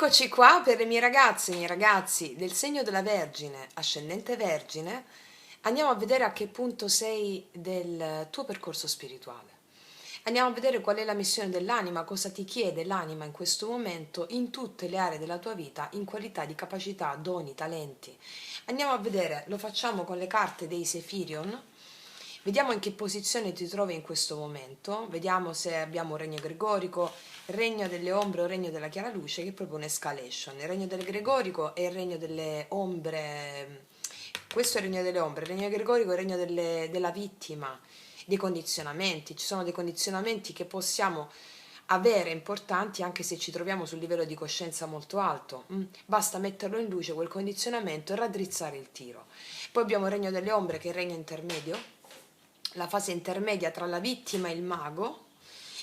Eccoci qua per le mie ragazze e i miei ragazzi del segno della Vergine, ascendente Vergine. Andiamo a vedere a che punto sei del tuo percorso spirituale. Andiamo a vedere qual è la missione dell'anima, cosa ti chiede l'anima in questo momento in tutte le aree della tua vita, in qualità di capacità, doni, talenti. Andiamo a vedere, lo facciamo con le carte dei Sefirion. Vediamo in che posizione ti trovi in questo momento, vediamo se abbiamo un regno gregorico, regno delle ombre o regno della chiara luce, che è proprio un'escalation. Il regno del gregorico è il regno delle ombre, questo è il regno delle ombre, il regno gregorico è il regno della vittima, dei condizionamenti. Ci sono dei condizionamenti che possiamo avere importanti anche se ci troviamo sul livello di coscienza molto alto. Basta metterlo in luce quel condizionamento e raddrizzare il tiro. Poi abbiamo il regno delle ombre, che è il regno intermedio, la fase intermedia tra la vittima e il mago,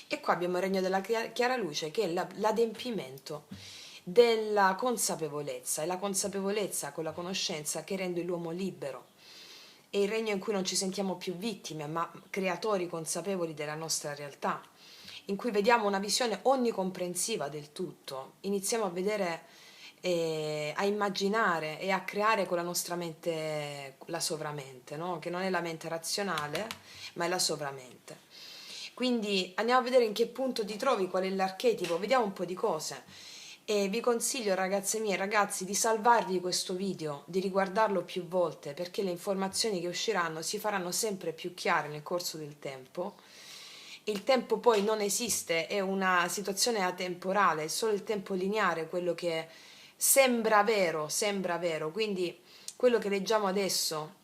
e qua abbiamo il regno della chiara luce, che è l'adempimento della consapevolezza, e la consapevolezza con la conoscenza che rende l'uomo libero. È il regno in cui non ci sentiamo più vittime, ma creatori consapevoli della nostra realtà, in cui vediamo una visione onnicomprensiva del tutto, iniziamo a vedere, a immaginare e a creare con la nostra mente la sovramente, no? Che non è la mente razionale, ma è la sovramente. Quindi andiamo a vedere in che punto ti trovi, qual è l'archetipo, vediamo un po' di cose. E vi consiglio, ragazze mie e ragazzi, di salvarvi questo video, di riguardarlo più volte, perché le informazioni che usciranno si faranno sempre più chiare nel corso del tempo. Il tempo poi non esiste, è una situazione atemporale, è solo il tempo lineare quello che sembra vero, quindi quello che leggiamo adesso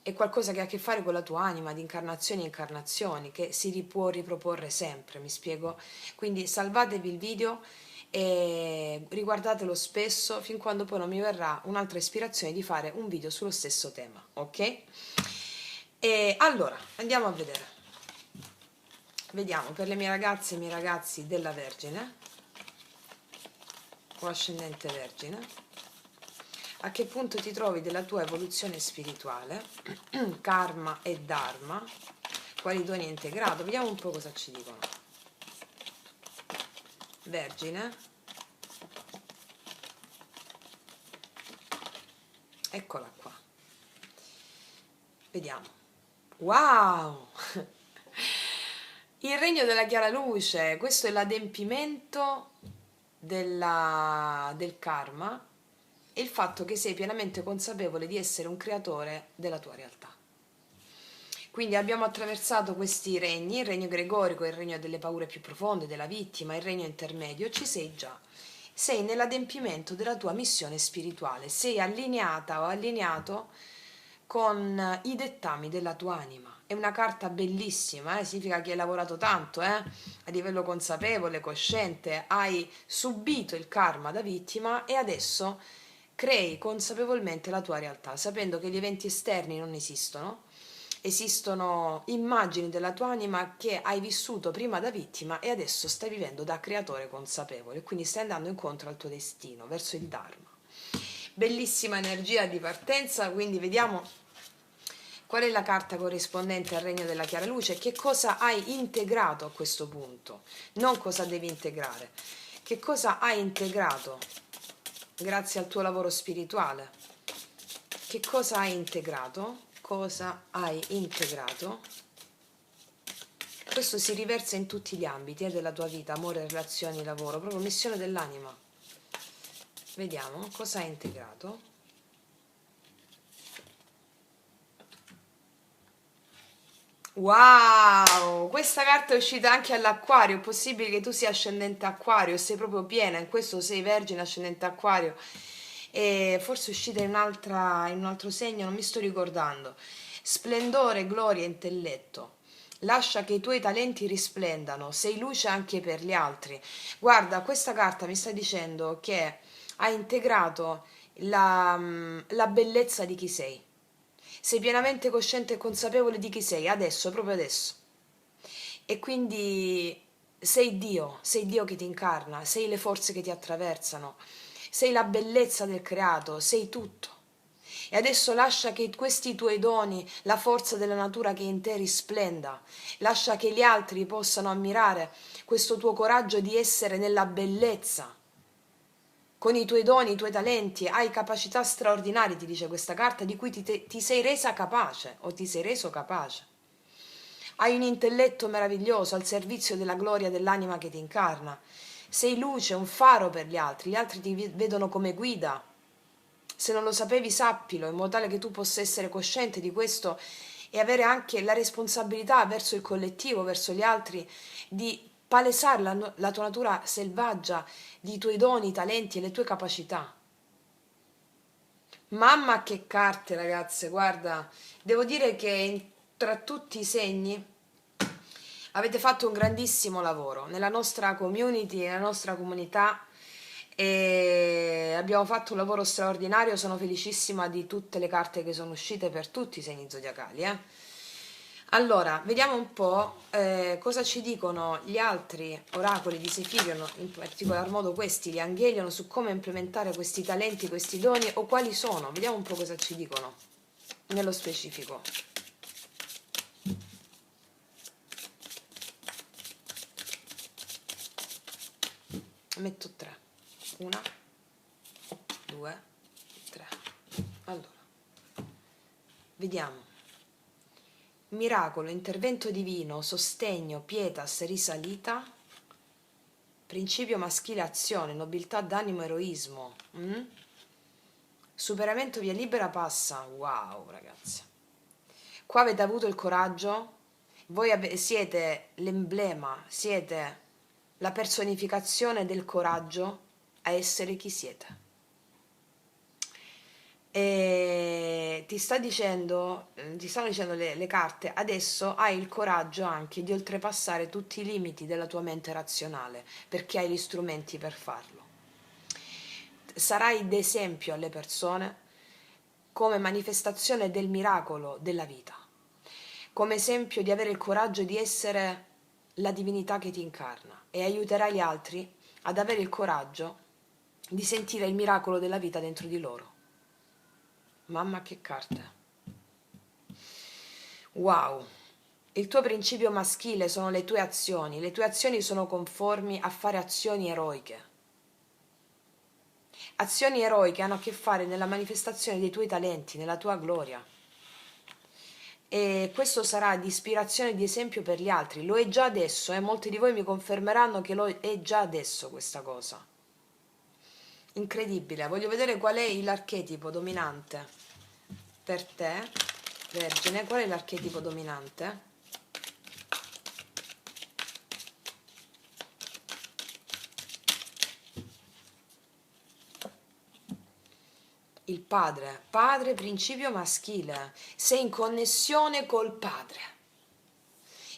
è qualcosa che ha a che fare con la tua anima, di incarnazioni e incarnazioni, che può riproporre sempre, mi spiego? Quindi salvatevi il video e riguardatelo spesso fin quando poi non mi verrà un'altra ispirazione di fare un video sullo stesso tema, ok? E allora, andiamo a vedere. Vediamo per le mie ragazze e i miei ragazzi della Vergine, o ascendente Vergine, a che punto ti trovi della tua evoluzione spirituale, karma e dharma, quali doni hai integrato. Vediamo un po' cosa ci dicono. Vergine, eccola qua, vediamo. Wow! Il regno della chiara luce, questo è l'adempimento del karma e il fatto che sei pienamente consapevole di essere un creatore della tua realtà. Quindi abbiamo attraversato questi regni, il regno gregorico, il regno delle paure più profonde, della vittima, il regno intermedio, ci sei già. Sei nell'adempimento della tua missione spirituale, sei allineata o allineato con i dettami della tua anima. È una carta bellissima, significa che hai lavorato tanto, a livello consapevole, cosciente, hai subito il karma da vittima e adesso crei consapevolmente la tua realtà, sapendo che gli eventi esterni non esistono, esistono immagini della tua anima che hai vissuto prima da vittima e adesso stai vivendo da creatore consapevole, quindi stai andando incontro al tuo destino, verso il Dharma. Bellissima energia di partenza, quindi vediamo qual è la carta corrispondente al regno della chiara luce, che cosa hai integrato a questo punto, non cosa devi integrare, che cosa hai integrato grazie al tuo lavoro spirituale, che cosa hai integrato, cosa hai integrato. Questo si riversa in tutti gli ambiti della tua vita, amore, relazioni, lavoro, proprio missione dell'anima. Vediamo cosa hai integrato. Wow, questa carta è uscita anche all'Acquario, è possibile che tu sia ascendente Acquario, sei proprio piena, in questo sei Vergine ascendente Acquario, e forse è uscita in un altro segno, non mi sto ricordando. Splendore, gloria, intelletto. Lascia che i tuoi talenti risplendano, sei luce anche per gli altri. Guarda, questa carta mi sta dicendo che hai integrato la bellezza di chi sei. Sei pienamente cosciente e consapevole di chi sei, adesso, proprio adesso. E quindi sei Dio che ti incarna, sei le forze che ti attraversano, sei la bellezza del creato, sei tutto. E adesso lascia che questi tuoi doni, la forza della natura che in te risplenda, lascia che gli altri possano ammirare questo tuo coraggio di essere nella bellezza con i tuoi doni, i tuoi talenti, hai capacità straordinarie, ti dice questa carta, di cui ti sei resa capace o ti sei reso capace. Hai un intelletto meraviglioso al servizio della gloria dell'anima che ti incarna. Sei luce, un faro per gli altri ti vedono come guida. Se non lo sapevi, sappilo, in modo tale che tu possa essere cosciente di questo e avere anche la responsabilità verso il collettivo, verso gli altri, di palesare la tua natura selvaggia, i tuoi doni, i talenti e le tue capacità. Mamma che carte, ragazze, guarda, devo dire che tra tutti i segni avete fatto un grandissimo lavoro nella nostra community, nella nostra comunità e abbiamo fatto un lavoro straordinario, sono felicissima di tutte le carte che sono uscite per tutti i segni zodiacali, Allora, vediamo un po' cosa ci dicono gli altri oracoli di Sefirion, in particolar modo questi, gli Angelion, su come implementare questi talenti, questi doni o quali sono. Vediamo un po' cosa ci dicono nello specifico. Metto 3. 1, 2, 3. Allora, vediamo. Miracolo, intervento divino, sostegno, pietas, risalita, principio maschile azione, nobiltà d'animo, eroismo, superamento via libera passa, wow ragazzi. Qua avete avuto il coraggio, voi siete l'emblema, siete la personificazione del coraggio a essere chi siete. E ti stanno dicendo le carte, adesso hai il coraggio anche di oltrepassare tutti i limiti della tua mente razionale, perché hai gli strumenti per farlo. Sarai d'esempio alle persone come manifestazione del miracolo della vita, come esempio di avere il coraggio di essere la divinità che ti incarna e aiuterai gli altri ad avere il coraggio di sentire il miracolo della vita dentro di loro. Mamma che carte. Wow. Il tuo principio maschile sono le tue azioni sono conformi a fare azioni eroiche. Azioni eroiche hanno a che fare nella manifestazione dei tuoi talenti, nella tua gloria. E questo sarà di ispirazione e di esempio per gli altri. Lo è già adesso, molti di voi mi confermeranno che lo è già adesso questa cosa. Incredibile, voglio vedere qual è l'archetipo dominante per te, Vergine, qual è l'archetipo dominante? Il padre principio maschile, sei in connessione col padre.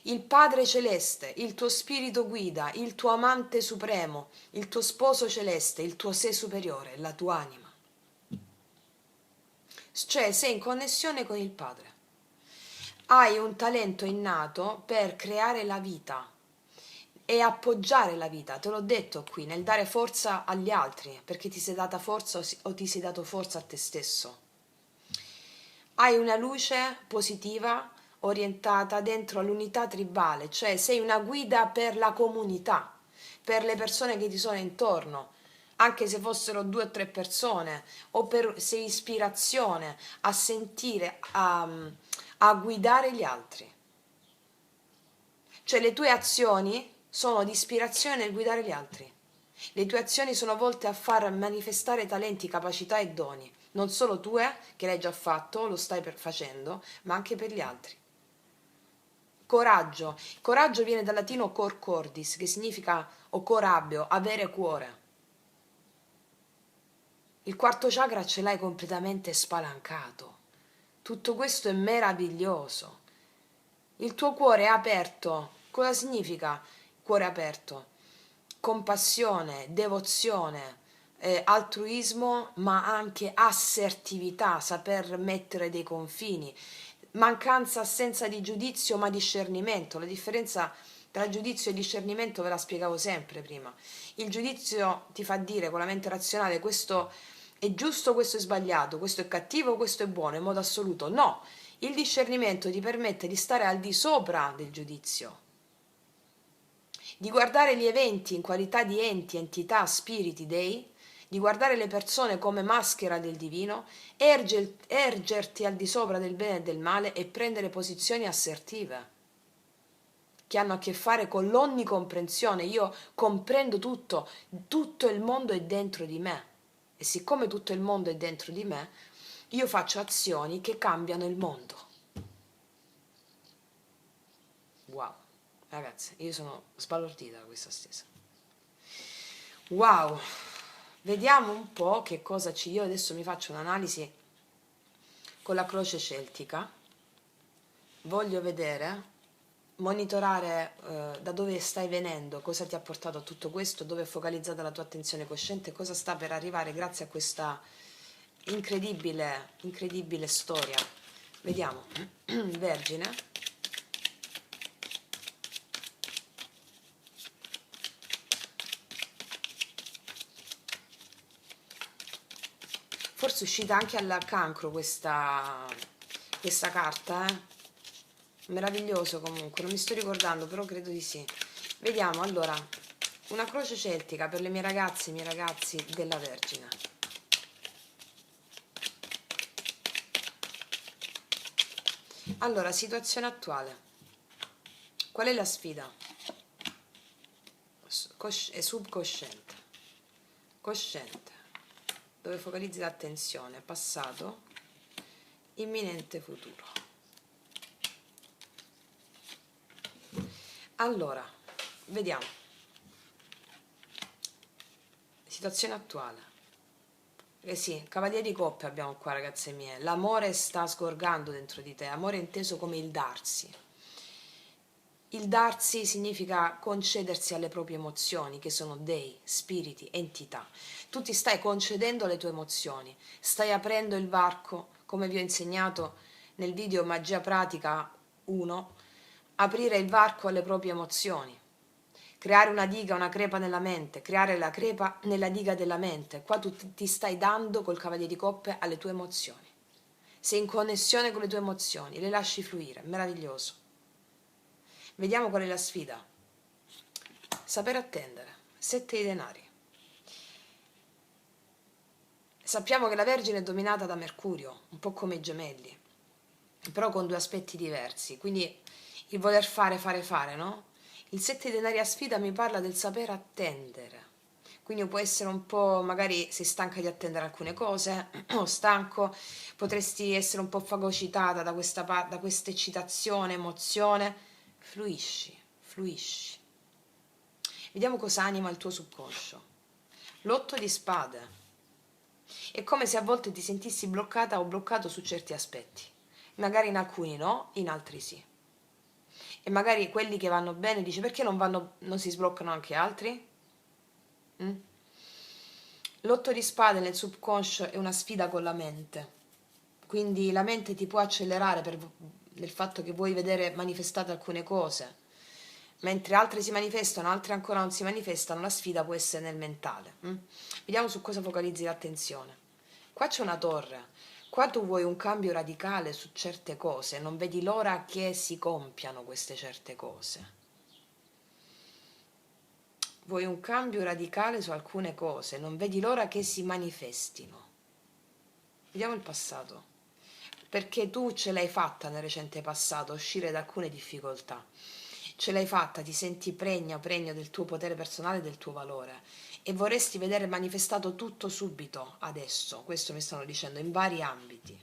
Il Padre Celeste, il tuo spirito guida, il tuo amante supremo, il tuo sposo celeste, il tuo sé superiore, la tua anima. Cioè sei in connessione con il Padre. Hai un talento innato per creare la vita e appoggiare la vita, te l'ho detto qui, nel dare forza agli altri, perché ti sei data forza o ti sei dato forza a te stesso. Hai una luce positiva orientata dentro all'unità tribale, cioè sei una guida per la comunità, per le persone che ti sono intorno, anche se fossero 2 o 3 persone, sei ispirazione a sentire, a guidare gli altri. Cioè le tue azioni sono di ispirazione nel guidare gli altri. Le tue azioni sono volte a far manifestare talenti, capacità e doni, non solo tue, che l'hai già fatto, lo stai facendo, ma anche per gli altri. Coraggio. Coraggio viene dal latino cor cordis, che significa o corabio, avere cuore. Il quarto chakra ce l'hai completamente spalancato. Tutto questo è meraviglioso. Il tuo cuore è aperto. Cosa significa cuore aperto? Compassione, devozione, altruismo, ma anche assertività, saper mettere dei confini, mancanza, assenza di giudizio, ma discernimento. La differenza tra giudizio e discernimento ve la spiegavo sempre prima. Il giudizio ti fa dire con la mente razionale questo è giusto, questo è sbagliato, questo è cattivo, questo è buono, in modo assoluto. No, il discernimento ti permette di stare al di sopra del giudizio, di guardare gli eventi in qualità di enti, entità, spiriti, dei, di guardare le persone come maschera del divino, ergerti al di sopra del bene e del male e prendere posizioni assertive che hanno a che fare con l'onnicomprensione. Io comprendo tutto, tutto il mondo è dentro di me e siccome tutto il mondo è dentro di me, io faccio azioni che cambiano il mondo. Wow, ragazzi, io sono sbalordita da questa stessa. Wow, vediamo un po' che cosa ci... Io adesso mi faccio un'analisi con la croce celtica. Voglio vedere, monitorare da dove stai venendo, cosa ti ha portato a tutto questo, dove è focalizzata la tua attenzione cosciente, cosa sta per arrivare grazie a questa incredibile, incredibile storia. Vediamo, Vergine. Forse è uscita anche al cancro questa carta, eh? Meraviglioso comunque, non mi sto ricordando, però credo di sì. Vediamo, allora, una croce celtica per le mie ragazze e i miei ragazzi della Vergine. Allora, situazione attuale. Qual è la sfida? È subconsciente. Cosciente. Dove focalizzi l'attenzione, passato, imminente futuro. Allora, vediamo. Situazione attuale. Sì, cavaliere di coppe abbiamo qua, ragazze mie. L'amore sta sgorgando dentro di te, amore inteso come il darsi. Il darsi significa concedersi alle proprie emozioni, che sono dei, spiriti, entità. Tu ti stai concedendo le tue emozioni, stai aprendo il varco, come vi ho insegnato nel video Magia Pratica 1, aprire il varco alle proprie emozioni, creare una diga, una crepa nella mente, creare la crepa nella diga della mente. Qua tu ti stai dando col cavaliere di coppe alle tue emozioni. Sei in connessione con le tue emozioni, le lasci fluire, meraviglioso. Vediamo qual è la sfida. Saper attendere. 7 di denari. Sappiamo che la Vergine è dominata da Mercurio, un po' come i gemelli, però con due aspetti diversi, quindi il voler fare, no? Il 7 di denari a sfida mi parla del saper attendere, quindi può essere un po', magari sei stanca di attendere alcune cose, o stanco, potresti essere un po' fagocitata da questa eccitazione, emozione, fluisci, fluisci. Vediamo cosa anima il tuo subconscio. L'8 di spade. È come se a volte ti sentissi bloccata o bloccato su certi aspetti. Magari in alcuni no, in altri sì. E magari quelli che vanno bene dici perché non si sbloccano anche altri? L'8 di spade nel subconscio è una sfida con la mente. Quindi la mente ti può accelerare nel fatto che vuoi vedere manifestate alcune cose. Mentre altre si manifestano, altre ancora non si manifestano, la sfida può essere nel mentale. Vediamo su cosa focalizzi l'attenzione. Qua c'è una torre, qua tu vuoi un cambio radicale su certe cose, non vedi l'ora che si compiano queste certe cose. Vuoi un cambio radicale su alcune cose, non vedi l'ora che si manifestino. Vediamo il passato. Perché tu ce l'hai fatta nel recente passato, uscire da alcune difficoltà. Ce l'hai fatta, ti senti pregno del tuo potere personale e del tuo valore e vorresti vedere manifestato tutto subito, adesso, questo mi stanno dicendo, in vari ambiti.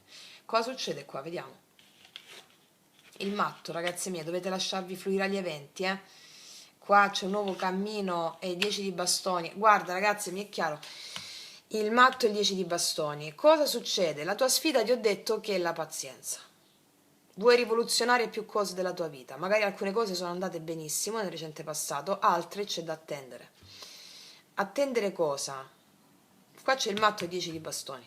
Cosa succede qua? Vediamo. Il matto, ragazze mie, dovete lasciarvi fluire agli eventi, Qua c'è un nuovo cammino e 10 di bastoni. Guarda, ragazze, mi è chiaro. Il matto e il 10 di bastoni. Cosa succede? La tua sfida ti ho detto che è la pazienza. Vuoi rivoluzionare più cose della tua vita. Magari alcune cose sono andate benissimo nel recente passato, altre c'è da attendere. Attendere cosa? Qua c'è il matto e 10 di bastoni.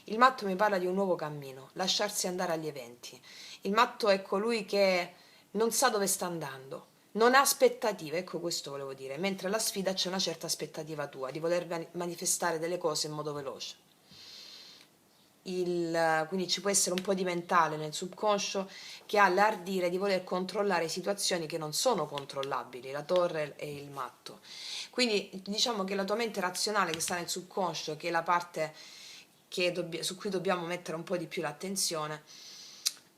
Il matto mi parla di un nuovo cammino, lasciarsi andare agli eventi. Il matto è colui che non sa dove sta andando, non ha aspettative, ecco questo volevo dire, mentre alla sfida c'è una certa aspettativa tua, di voler manifestare delle cose in modo veloce. quindi ci può essere un po' di mentale nel subconscio che ha l'ardire di voler controllare situazioni che non sono controllabili, la torre e il matto. Quindi diciamo che la tua mente razionale che sta nel subconscio, che è la parte su cui dobbiamo mettere un po' di più l'attenzione,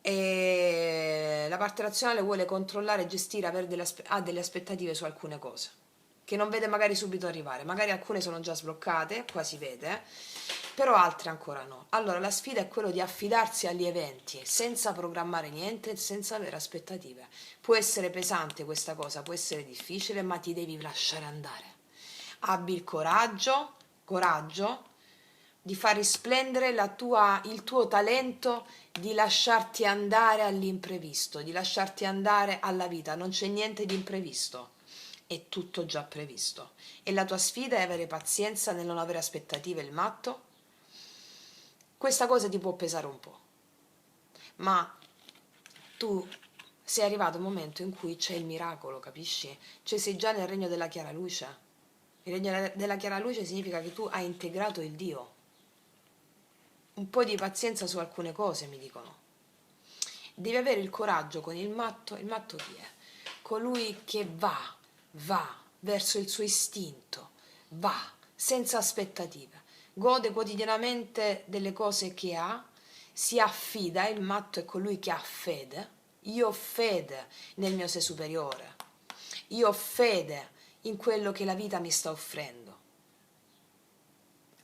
e la parte razionale vuole controllare, gestire, ha delle aspettative su alcune cose che non vede magari subito arrivare, magari alcune sono già sbloccate, qua si vede, però altre ancora no. Allora la sfida è quello di affidarsi agli eventi senza programmare niente, senza avere aspettative. Può essere pesante questa cosa, può essere difficile, ma ti devi lasciare andare. Abbi il coraggio di far risplendere il tuo talento, di lasciarti andare all'imprevisto, di lasciarti andare alla vita. Non c'è niente di imprevisto, è tutto già previsto. E la tua sfida è avere pazienza nel non avere aspettative, il matto. Questa cosa ti può pesare un po', ma tu sei arrivato a un momento in cui c'è il miracolo, capisci? Cioè sei già nel regno della chiara luce. Il regno della chiara luce significa che tu hai integrato il Dio. Un po' di pazienza su alcune cose, mi dicono. Devi avere il coraggio con il matto. Il matto chi è? Colui che va verso il suo istinto, va senza aspettative, gode quotidianamente delle cose che ha, si affida. Il matto è colui che ha fede. Io ho fede nel mio sé superiore, io ho fede in quello che la vita mi sta offrendo.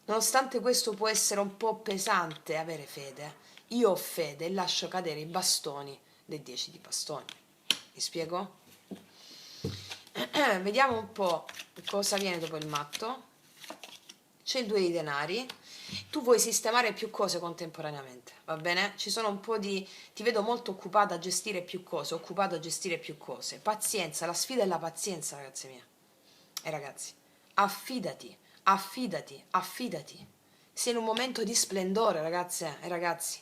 Nonostante questo può essere un po' pesante avere fede, io ho fede e lascio cadere i bastoni dei 10 di bastoni. Mi spiego? Vediamo un po' cosa viene dopo il matto. C'è il 2 di denari. Tu vuoi sistemare più cose contemporaneamente, va bene? Ci sono un po' ti vedo molto occupata a gestire più cose, occupato a gestire più cose. Pazienza, la sfida è la pazienza, ragazze mie e ragazzi. Affidati. Sei in un momento di splendore, ragazze e ragazzi.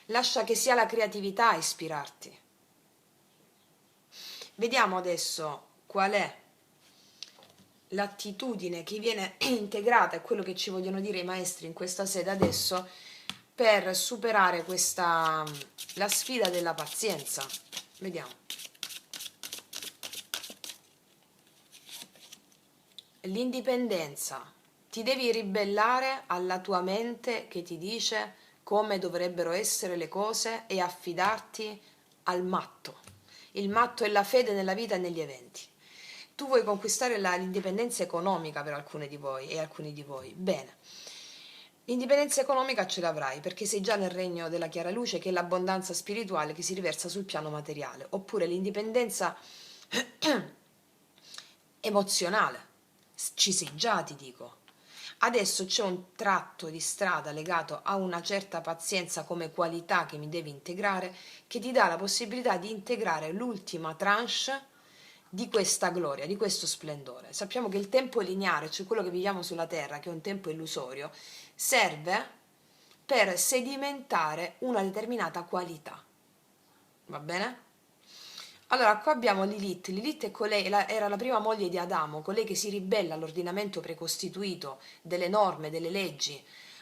Lascia che sia la creatività a ispirarti. Vediamo adesso qual è l'attitudine che viene integrata, è quello che ci vogliono dire i maestri in questa sede adesso, per superare la sfida della pazienza. Vediamo. L'indipendenza. Ti devi ribellare alla tua mente che ti dice come dovrebbero essere le cose e affidarti al matto. Il matto è la fede nella vita e negli eventi. Tu vuoi conquistare l'indipendenza economica per alcune di voi e alcuni di voi. Bene. L'indipendenza economica ce l'avrai perché sei già nel regno della chiara luce, che è l'abbondanza spirituale che si riversa sul piano materiale, oppure l'indipendenza emozionale. Ci sei già, ti dico. Adesso c'è un tratto di strada legato a una certa pazienza come qualità che mi devi integrare, che ti dà la possibilità di integrare l'ultima tranche di questa gloria, di questo splendore. Sappiamo che il tempo lineare, cioè quello che viviamo sulla Terra, che è un tempo illusorio, serve per sedimentare una determinata qualità. Va bene? Allora, qua abbiamo Lilith. Lilith è era la prima moglie di Adamo, colei che si ribella all'ordinamento precostituito delle norme, delle leggi,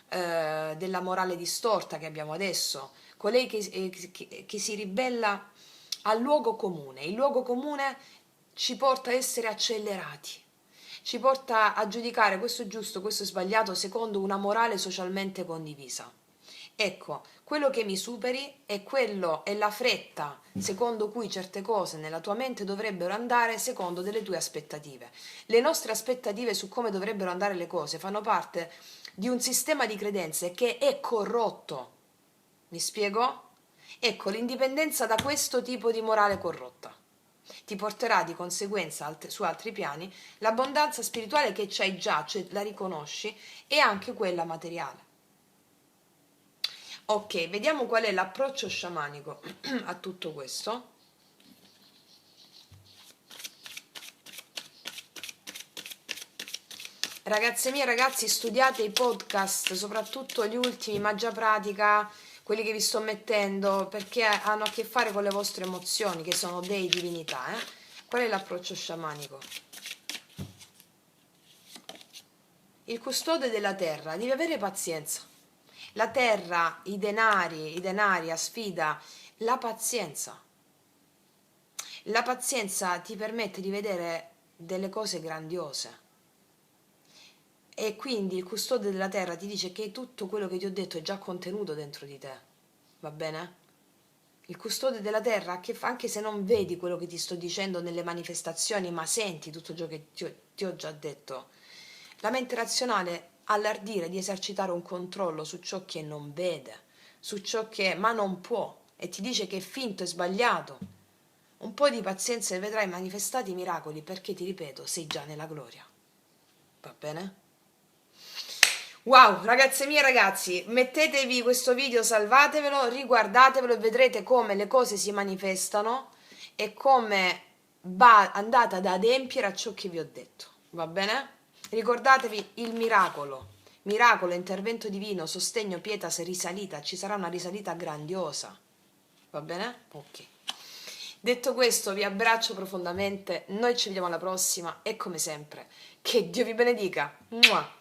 della morale distorta che abbiamo adesso, colei che si ribella al luogo comune. Il luogo comune ci porta a essere accelerati, ci porta a giudicare questo è giusto, questo è sbagliato secondo una morale socialmente condivisa. Ecco, quello che mi superi è la fretta secondo cui certe cose nella tua mente dovrebbero andare secondo delle tue aspettative. Le nostre aspettative su come dovrebbero andare le cose fanno parte di un sistema di credenze che è corrotto. Mi spiego? Ecco, l'indipendenza da questo tipo di morale corrotta ti porterà di conseguenza su altri piani l'abbondanza spirituale che c'hai già, cioè la riconosci, e anche quella materiale. Ok, vediamo qual è l'approccio sciamanico a tutto questo. Ragazze mie, ragazzi, studiate i podcast, soprattutto gli ultimi, Magia Pratica, quelli che vi sto mettendo, perché hanno a che fare con le vostre emozioni, che sono dei divinità. Qual è l'approccio sciamanico? Il custode della terra, devi avere pazienza. la terra, i denari a sfida, la pazienza. La pazienza ti permette di vedere delle cose grandiose. E quindi il custode della terra ti dice che tutto quello che ti ho detto è già contenuto dentro di te. Va bene? Il custode della terra, che anche se non vedi quello che ti sto dicendo nelle manifestazioni, ma senti tutto ciò che ti ho già detto, la mente razionale ha l'ardire di esercitare un controllo su ciò che non vede, su ciò che ma non può, e ti dice che è finto e sbagliato. Un po' di pazienza e vedrai manifestati i miracoli, perché ti ripeto, sei già nella gloria. Va bene? Wow, ragazze mie e ragazzi, mettetevi questo video, salvatevelo, riguardatevelo e vedrete come le cose si manifestano e come andate ad adempiere a ciò che vi ho detto. Va bene? Ricordatevi il miracolo. Miracolo, intervento divino, sostegno, pietas, risalita. Ci sarà una risalita grandiosa. Va bene? Ok. Detto questo, vi abbraccio profondamente. Noi ci vediamo alla prossima e come sempre, che Dio vi benedica. Mua!